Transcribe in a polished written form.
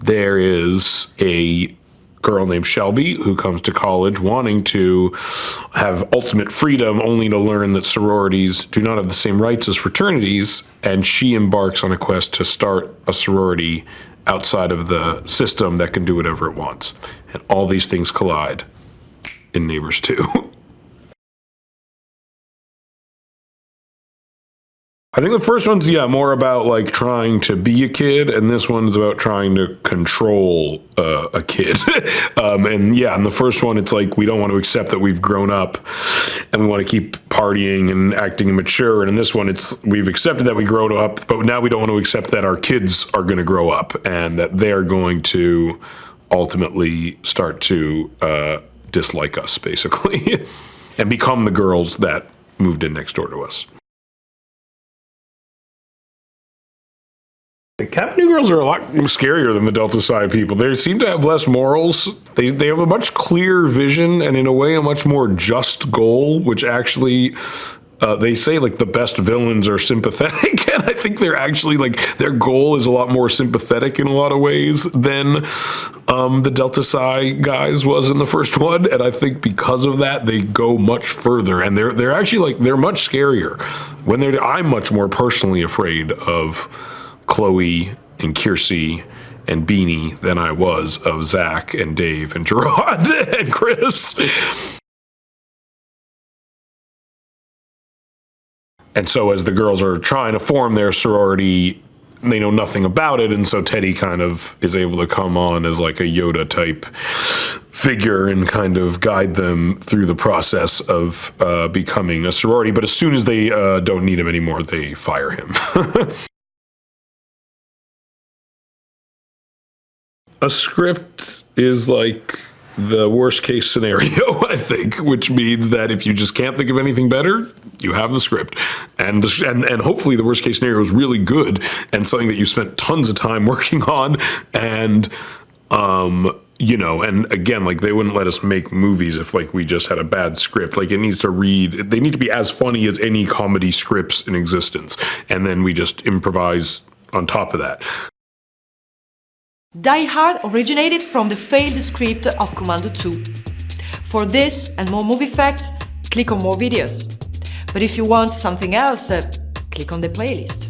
there is a girl named Shelby who comes to college wanting to have ultimate freedom, only to learn that sororities do not have the same rights as fraternities, and she embarks on a quest to start a sorority outside of the system that can do whatever it wants. And all these things collide in Neighbors 2. I think the first one's, more about like trying to be a kid, and this one's about trying to control a kid. And the first one, it's like we don't want to accept that we've grown up and we want to keep partying and acting immature. And in this one, it's we've accepted that we grown up, but now we don't want to accept that our kids are going to grow up and that they're going to ultimately start to dislike us, basically, and become the girls that moved in next door to us. The Cap New Girls are a lot scarier than the Delta Psi people. They seem to have less morals. They have a much clearer vision and, in a way, a much more just goal, which actually, they say, like, the best villains are sympathetic. And I think they're actually, like, their goal is a lot more sympathetic in a lot of ways than the Delta Psi guys was in the first one. And I think because of that, they go much further. And they're actually, like, they're much scarier. I'm much more personally afraid of Chloe and Kiersey and Beanie than I was of Zach and Dave and Gerard and Chris. And so as the girls are trying to form their sorority, they know nothing about it, and so Teddy kind of is able to come on as like a Yoda type figure and kind of guide them through the process of becoming a sorority. But as soon as they don't need him anymore, they fire him. A script is like the worst case scenario, I think, which means that if you just can't think of anything better, you have the script. And hopefully the worst case scenario is really good and something that you spent tons of time working on. And, and again, like they wouldn't let us make movies if like we just had a bad script. Like they need to be as funny as any comedy scripts in existence. And then we just improvise on top of that. Die Hard originated from the failed script of Commando 2. For this and more movie facts, click on more videos. But if you want something else, click on the playlist.